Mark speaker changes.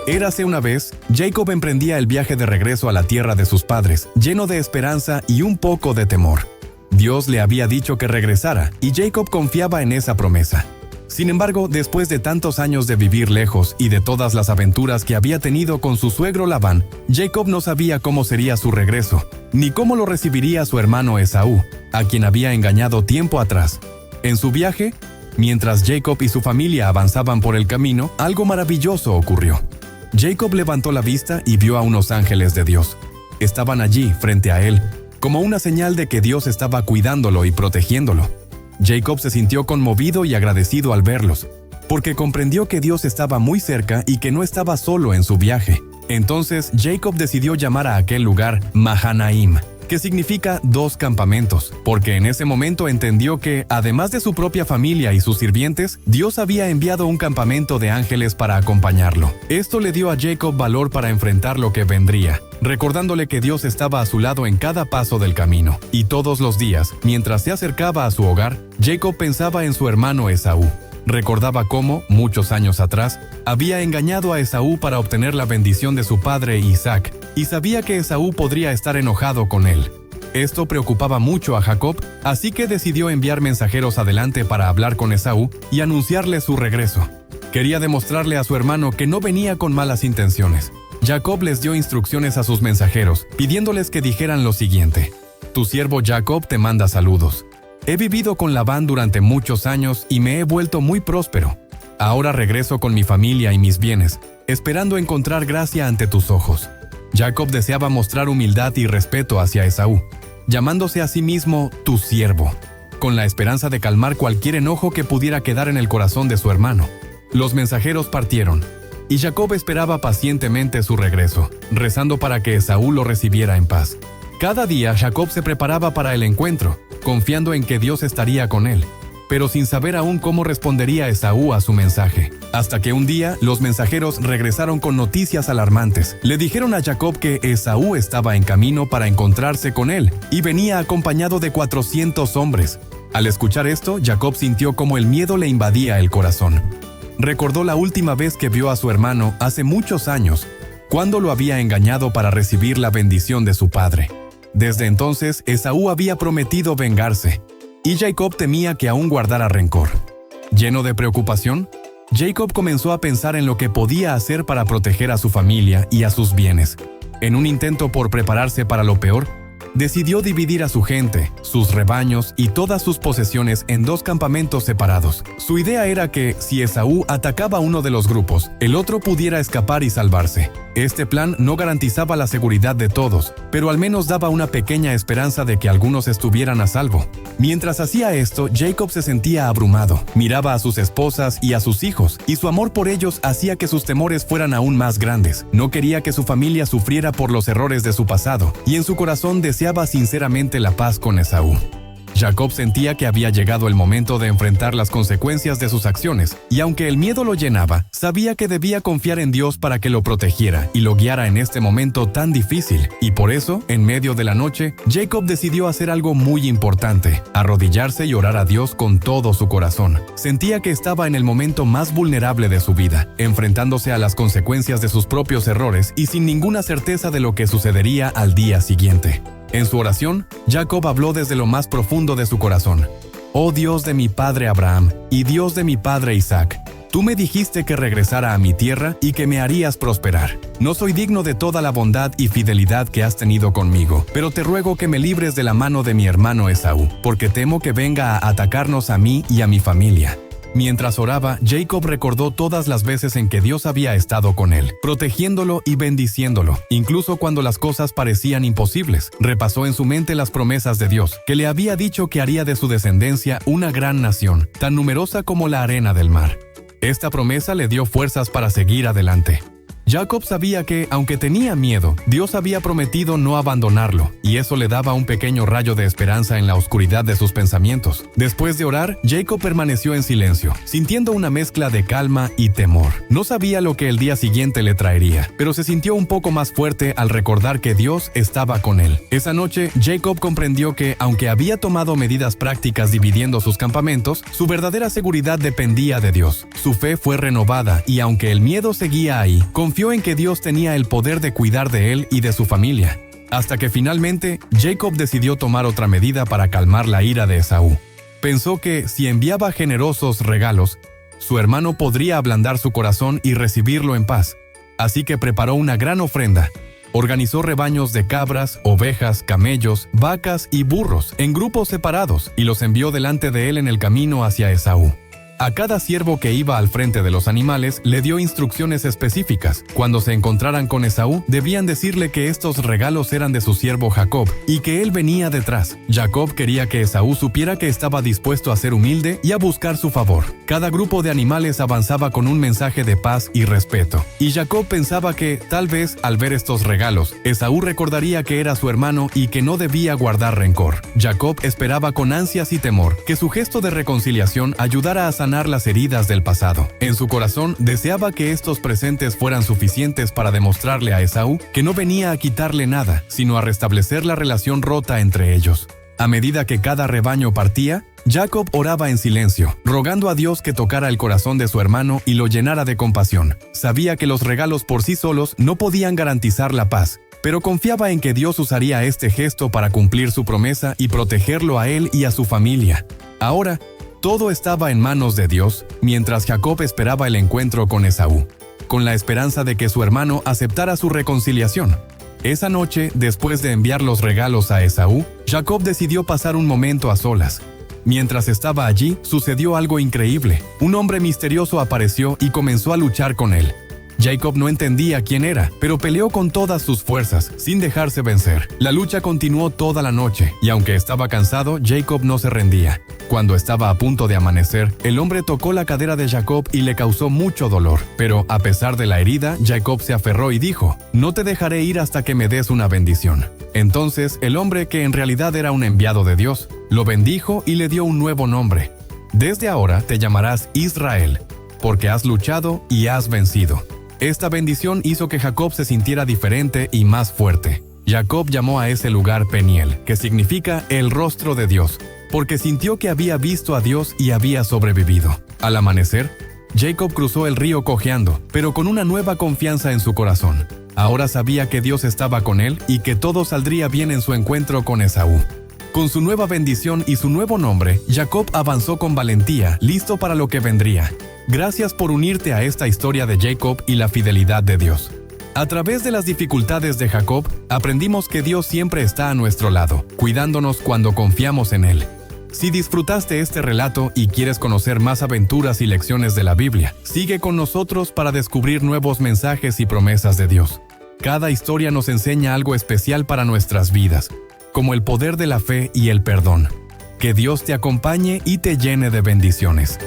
Speaker 1: Érase una vez, Jacob emprendía el viaje de regreso a la tierra de sus padres, lleno de esperanza y un poco de temor. Dios le había dicho que regresara, y Jacob confiaba en esa promesa. Sin embargo, después de tantos años de vivir lejos y de todas las aventuras que había tenido con su suegro Labán, Jacob no sabía cómo sería su regreso, ni cómo lo recibiría su hermano Esaú, a quien había engañado tiempo atrás. En su viaje, mientras Jacob y su familia avanzaban por el camino, algo maravilloso ocurrió. Jacob levantó la vista y vio a unos ángeles de Dios. Estaban allí, frente a él, como una señal de que Dios estaba cuidándolo y protegiéndolo. Jacob se sintió conmovido y agradecido al verlos, porque comprendió que Dios estaba muy cerca y que no estaba solo en su viaje. Entonces Jacob decidió llamar a aquel lugar Mahanaim, que significa 2 campamentos, porque en ese momento entendió que, además de su propia familia y sus sirvientes, Dios había enviado un campamento de ángeles para acompañarlo. Esto le dio a Jacob valor para enfrentar lo que vendría, recordándole que Dios estaba a su lado en cada paso del camino. Y todos los días, mientras se acercaba a su hogar, Jacob pensaba en su hermano Esaú. Recordaba cómo, muchos años atrás, había engañado a Esaú para obtener la bendición de su padre Isaac, y sabía que Esaú podría estar enojado con él. Esto preocupaba mucho a Jacob, así que decidió enviar mensajeros adelante para hablar con Esaú y anunciarle su regreso. Quería demostrarle a su hermano que no venía con malas intenciones. Jacob les dio instrucciones a sus mensajeros, pidiéndoles que dijeran lo siguiente: «Tu siervo Jacob te manda saludos. He vivido con Labán durante muchos años y me he vuelto muy próspero. Ahora regreso con mi familia y mis bienes, esperando encontrar gracia ante tus ojos». Jacob deseaba mostrar humildad y respeto hacia Esaú, llamándose a sí mismo tu siervo, con la esperanza de calmar cualquier enojo que pudiera quedar en el corazón de su hermano. Los mensajeros partieron, y Jacob esperaba pacientemente su regreso, rezando para que Esaú lo recibiera en paz. Cada día Jacob se preparaba para el encuentro, confiando en que Dios estaría con él, pero sin saber aún cómo respondería Esaú a su mensaje. Hasta que un día, los mensajeros regresaron con noticias alarmantes. Le dijeron a Jacob que Esaú estaba en camino para encontrarse con él, y venía acompañado de 400 hombres. Al escuchar esto, Jacob sintió como el miedo le invadía el corazón. Recordó la última vez que vio a su hermano hace muchos años, cuando lo había engañado para recibir la bendición de su padre. Desde entonces, Esaú había prometido vengarse, y Jacob temía que aún guardara rencor. Lleno de preocupación, Jacob comenzó a pensar en lo que podía hacer para proteger a su familia y a sus bienes. En un intento por prepararse para lo peor, decidió dividir a su gente, sus rebaños y todas sus posesiones en 2 campamentos separados. Su idea era que, si Esaú atacaba uno de los grupos, el otro pudiera escapar y salvarse. Este plan no garantizaba la seguridad de todos, pero al menos daba una pequeña esperanza de que algunos estuvieran a salvo. Mientras hacía esto, Jacob se sentía abrumado. Miraba a sus esposas y a sus hijos, y su amor por ellos hacía que sus temores fueran aún más grandes. No quería que su familia sufriera por los errores de su pasado, y en su corazón deseaba sinceramente la paz con Esaú. Jacob sentía que había llegado el momento de enfrentar las consecuencias de sus acciones, y aunque el miedo lo llenaba, sabía que debía confiar en Dios para que lo protegiera y lo guiara en este momento tan difícil. Y por eso, en medio de la noche, Jacob decidió hacer algo muy importante: arrodillarse y orar a Dios con todo su corazón. Sentía que estaba en el momento más vulnerable de su vida, enfrentándose a las consecuencias de sus propios errores y sin ninguna certeza de lo que sucedería al día siguiente. En su oración, Jacob habló desde lo más profundo de su corazón. «Oh Dios de mi padre Abraham y Dios de mi padre Isaac, tú me dijiste que regresara a mi tierra y que me harías prosperar. No soy digno de toda la bondad y fidelidad que has tenido conmigo, pero te ruego que me libres de la mano de mi hermano Esaú, porque temo que venga a atacarnos a mí y a mi familia». Mientras oraba, Jacob recordó todas las veces en que Dios había estado con él, protegiéndolo y bendiciéndolo, incluso cuando las cosas parecían imposibles. Repasó en su mente las promesas de Dios, que le había dicho que haría de su descendencia una gran nación, tan numerosa como la arena del mar. Esta promesa le dio fuerzas para seguir adelante. Jacob sabía que, aunque tenía miedo, Dios había prometido no abandonarlo, y eso le daba un pequeño rayo de esperanza en la oscuridad de sus pensamientos. Después de orar, Jacob permaneció en silencio, sintiendo una mezcla de calma y temor. No sabía lo que el día siguiente le traería, pero se sintió un poco más fuerte al recordar que Dios estaba con él. Esa noche, Jacob comprendió que, aunque había tomado medidas prácticas dividiendo sus campamentos, su verdadera seguridad dependía de Dios. Su fe fue renovada, y aunque el miedo seguía ahí, confió confió en que Dios tenía el poder de cuidar de él y de su familia, hasta que finalmente Jacob decidió tomar otra medida para calmar la ira de Esaú. Pensó que si enviaba generosos regalos, su hermano podría ablandar su corazón y recibirlo en paz. Así que preparó una gran ofrenda. Organizó rebaños de cabras, ovejas, camellos, vacas y burros en grupos separados y los envió delante de él en el camino hacia Esaú. A cada siervo que iba al frente de los animales le dio instrucciones específicas. Cuando se encontraran con Esaú, debían decirle que estos regalos eran de su siervo Jacob y que él venía detrás. Jacob quería que Esaú supiera que estaba dispuesto a ser humilde y a buscar su favor. Cada grupo de animales avanzaba con un mensaje de paz y respeto. Y Jacob pensaba que, tal vez, al ver estos regalos, Esaú recordaría que era su hermano y que no debía guardar rencor. Jacob esperaba con ansias y temor que su gesto de reconciliación ayudara a sanar las heridas del pasado. En su corazón deseaba que estos presentes fueran suficientes para demostrarle a Esaú que no venía a quitarle nada, sino a restablecer la relación rota entre ellos. A medida que cada rebaño partía, Jacob oraba en silencio, rogando a Dios que tocara el corazón de su hermano y lo llenara de compasión. Sabía que los regalos por sí solos no podían garantizar la paz, pero confiaba en que Dios usaría este gesto para cumplir su promesa y protegerlo a él y a su familia. Ahora, todo estaba en manos de Dios, mientras Jacob esperaba el encuentro con Esaú, con la esperanza de que su hermano aceptara su reconciliación. Esa noche, después de enviar los regalos a Esaú, Jacob decidió pasar un momento a solas. Mientras estaba allí, sucedió algo increíble. Un hombre misterioso apareció y comenzó a luchar con él. Jacob no entendía quién era, pero peleó con todas sus fuerzas, sin dejarse vencer. La lucha continuó toda la noche, y aunque estaba cansado, Jacob no se rendía. Cuando estaba a punto de amanecer, el hombre tocó la cadera de Jacob y le causó mucho dolor. Pero, a pesar de la herida, Jacob se aferró y dijo: «No te dejaré ir hasta que me des una bendición». Entonces, el hombre, que en realidad era un enviado de Dios, lo bendijo y le dio un nuevo nombre. «Desde ahora te llamarás Israel, porque has luchado y has vencido». Esta bendición hizo que Jacob se sintiera diferente y más fuerte. Jacob llamó a ese lugar Peniel, que significa el rostro de Dios, porque sintió que había visto a Dios y había sobrevivido. Al amanecer, Jacob cruzó el río cojeando, pero con una nueva confianza en su corazón. Ahora sabía que Dios estaba con él y que todo saldría bien en su encuentro con Esaú. Con su nueva bendición y su nuevo nombre, Jacob avanzó con valentía, listo para lo que vendría. Gracias por unirte a esta historia de Jacob y la fidelidad de Dios. A través de las dificultades de Jacob, aprendimos que Dios siempre está a nuestro lado, cuidándonos cuando confiamos en Él. Si disfrutaste este relato y quieres conocer más aventuras y lecciones de la Biblia, sigue con nosotros para descubrir nuevos mensajes y promesas de Dios. Cada historia nos enseña algo especial para nuestras vidas, como el poder de la fe y el perdón. Que Dios te acompañe y te llene de bendiciones.